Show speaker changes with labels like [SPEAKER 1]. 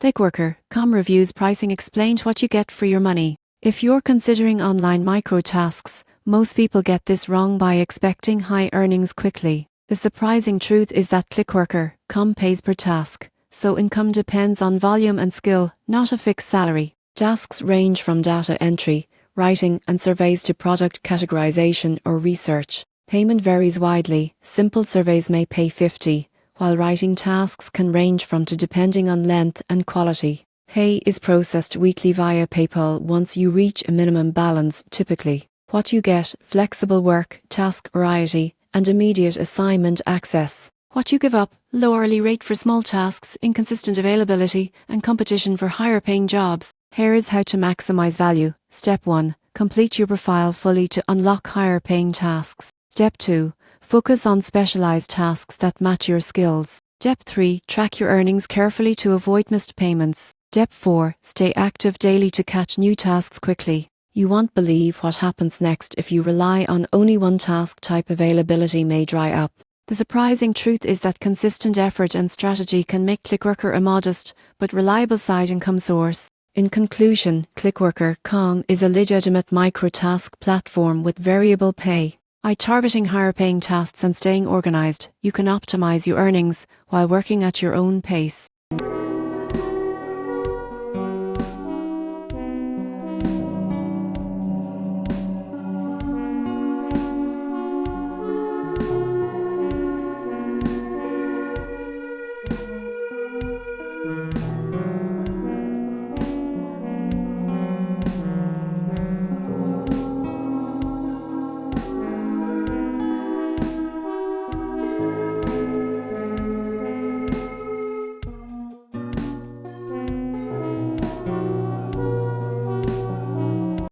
[SPEAKER 1] Clickworkercom reviews pricing explains what you get for your money. If you're considering online micro-tasks, most people get this wrong by expecting high earnings quickly. The surprising truth is that Clickworkercom pays per task, so income depends on volume and skill, not a fixed salary. Tasks range from data entry, writing, and surveys to product categorization or research. Payment varies widely. Simple surveys may pay $50, while writing tasks can range from to depending on length and quality. Pay is processed weekly via PayPal once you reach a minimum balance, typically. What you get: flexible work, task variety, and immediate assignment access. What you give up: low hourly rate for small tasks, inconsistent availability, and competition for higher paying jobs. Here's how to maximize value. Step 1. Complete your profile fully to unlock higher paying tasks. Step 2. Focus on specialized tasks that match your skills. Step 3. Track your earnings carefully to avoid missed payments. Step 4. Stay active daily to catch new tasks quickly. You won't believe what happens next if you rely on only one task type. Availability may dry up. The surprising truth is that consistent effort and strategy can make Clickworker a modest but reliable side income source. In conclusion, Clickworkercom is a legitimate micro-task platform with variable pay. By targeting higher paying tasks and staying organized, you can optimize your earnings while working at your own pace.